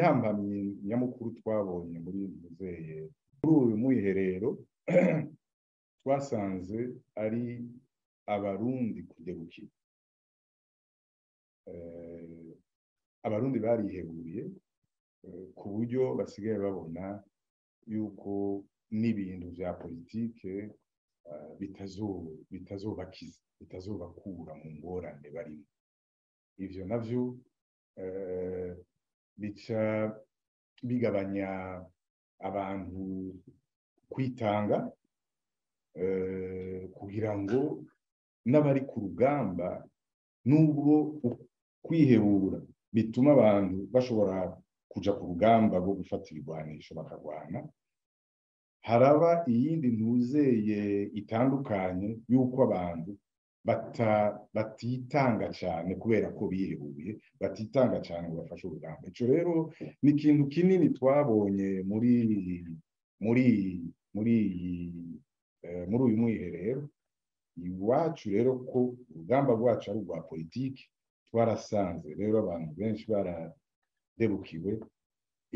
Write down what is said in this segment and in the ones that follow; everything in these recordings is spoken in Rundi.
intambamyi nyamukuru twabonye muri uyu mwiherero twasanze ari abarundi kudebukirwa. Abarundi bariheburiye ku buryo basigaye babona yuko n'ibintu vya politike bitazobakiza, bitazobakura mu ngorane barimo. Ivyo navyo bica bigabanya abantu kwitanga kugira ngo n'abari ku rugamba, nubwo kwihebura bituma abantu bashobora kuja ku rugamba rwo gufata ibigwanisho bakarwana, haraba iyindi ntuzeye itandukanye yuko abantu batitanga cyane kubera ko bihebuye, batitanga cyane ngo bafashe urugamba. Ico rero ni ikintu kinini twabonye muri uyu mwiherero iwacu. Rero ko urugamba rwacu ari urwa politiki, twarasanze rero abantu benshi baradebukiwe.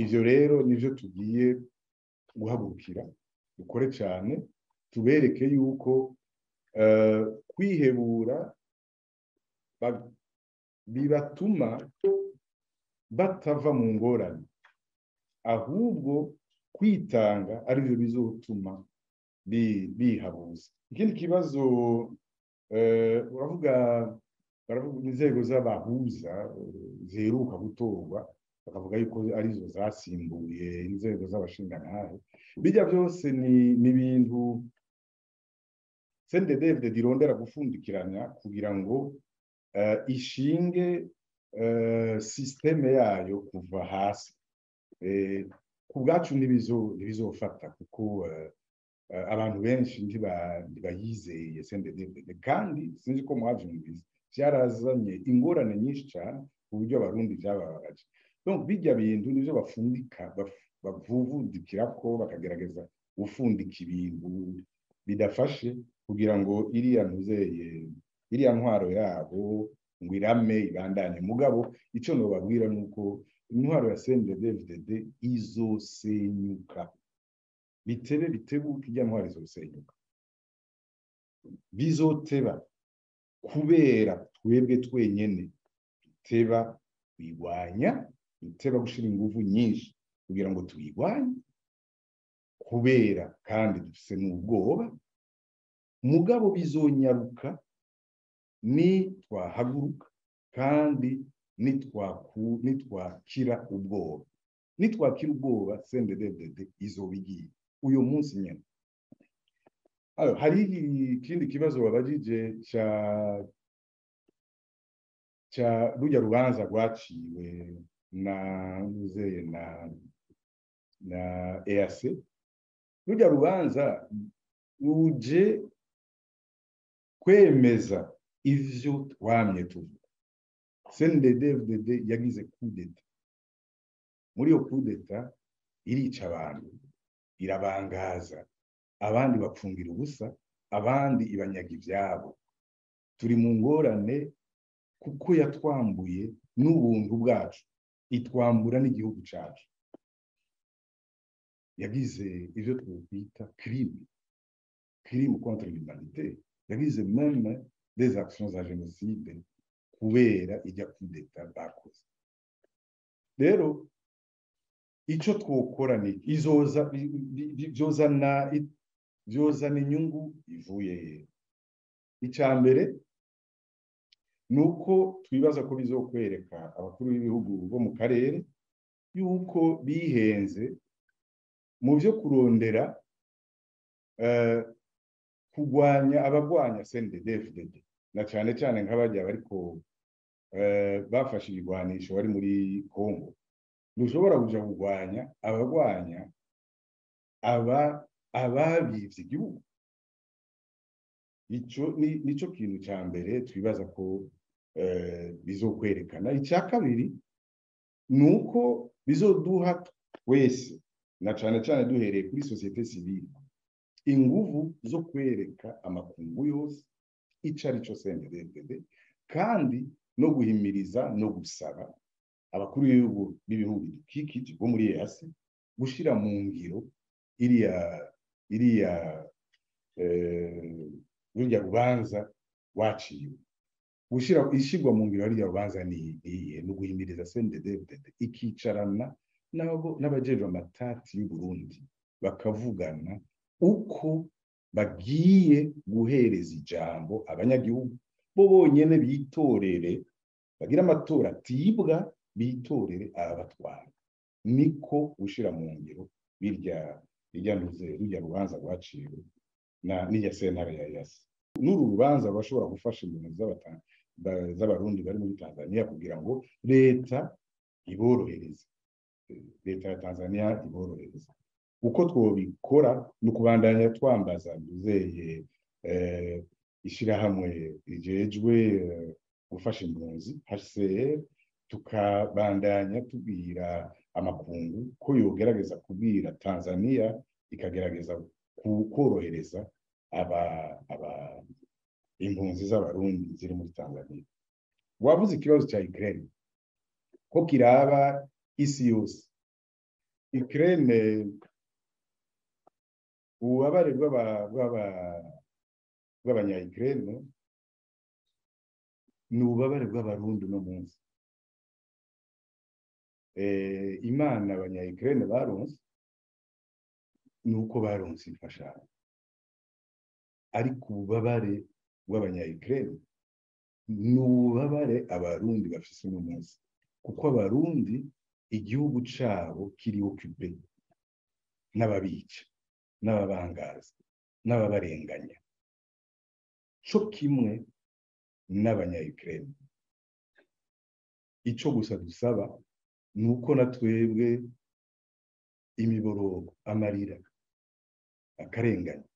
Ivyo rero nivyo tugiye guhagurukira, dukore cyane, tubereke yuko kwihebura bibatuma batava mu ngorane, ahubwo kwitanga arivyo bizotuma bihabuza. Ikindi kibazo baravuga inzego z'abahuza ziheruka gutorwa, bakavuga yuko arizo zasimbuye inzego z'abashingantahe. Bijya byose ni ibintu CNDD-FDD irondera gufundikiranya kugira ngo ishinge systeme yayo kuva hasi. Ku bwacu ntibizofata kuko abantu benshi ntibayizeye CNDD-FDD, kandi sinzi ko mwavyumvise vyarazanye ingorane nyinshi cyane ku buryo abarundi vyababaje. Donc bijya bintu nivyo bavuvudikirako, bakagerageza gufundika ibintu bidafashe kugira ngo iriya ntwaro yabo ngo irame ibandanye. Mugabo ico nobabwira nuko intwaro ya CNDD-FDD izosenyuka, bitebuke irya ntwaro izosenyuka. Bizoteba kubera twebwe twenyene duteba kwigwanya, duteba gushira inguvu nyinshi kugira ngo tuyigwanye, kubera kandi dufise n'ubwoba. Mugabo bizonyaruka ni twahaguruka kandi nitwakira ubwoba. Nitwakira ubwoba CNDD-FDD izobigiye uyu munsi nyene. Hari ikindi kibazo babajije ca rujya rubanza rwaciwe na EAC. Rujya rubanza ruje kwemeza ivyo twamye tuvuga. CNDD-FDD yagize coup d'etat. Muri iyo coup d'etat irica abantu, irabangaza, abandi bapfungira ubusa, abandi ibanyaga ivyabo. Turi mu ngorane kuko yatwambuye n'ubuntu bwacu, itwambura n'igihugu cacu. Yagize ivyo twita crime contre l'humanité. Yagize même des actions à génocide kubera ijya coup d'etat bakoze. Rero ico twokora ni vyozana inyungu ivuye. Icambere nuko twibaza ko bizokwereka abakuru b'ibihugu bo mu karere yuko bihenze mu vyo kurondera kugwanya abagwanya CNDD-FDD, na cane cane nk'abajya bariko bafashe ibigwanisho bari muri Congo. Ntushobora kuja kugwanya abagwanya ababivye igihugu. Ico nico kintu ca mbere twibaza ko bizokwerekana. Icya kabiri nuko bizoduha twese, na cane cane duhereye kuri societe civile, inguvu zo kwereka amakungu yose ico ari cyo CNDD-FDD, kandi no guhimiriza no gusaba abakuru b'ibihugu bidukikije bo muri EAC gushira mu ngiro iriya rujya rubanza waciwe ishigwa mu ngiro rya rubanza ni guhimiriza CNDD-FDD ikicarana n'abajejwe amatati y'u Burundi bakavugana uko bagiye guhereza ijambo abanyagihugu bo bonyene bitorere bagira amatora atibwa bitorere abatwara niko gushira mu ngiro rujya rubanza rwaciwe n'irya sentare ya EAC n'uru rubanza bashobora gufasha impunzi z'abarundi bari muri Tanzania kugira ngo leta iborohereze leta ya Tanzania iborohereza uko twobikora no kubandanya twambaza duzeye ishirahamwe rijejwe gufasha impunzi HCR tukabandanya tubwira amakungu ko yogerageza kubwira Tanzania ikagerageza kukorohereza impunzi z'abarundi ziri muri Tanzania. Wavuze ikibazo cya Ukraine ko kiraba isi yose. Ukraine ububabare bw'abanya-Ukraine ni ububabare bw'abarundi no munsi. Imana abanya-Ukraine baronse nuko baronse imfashanyo. Ariko ububabare bw'abanya-Ukraine ni ububabare abarundi bafise uno munsi. Kuko abarundi igihugu cabo kiri occupé n'ababica n'ababangaza n'ababarenganya co kimwe n'abanya-Ukraine. Ico gusa dusaba nuko na twebwe imiborogo amarira akarenganya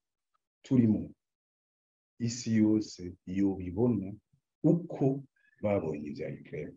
turimo isi yose yobibona uko babonye ibya Ukraine.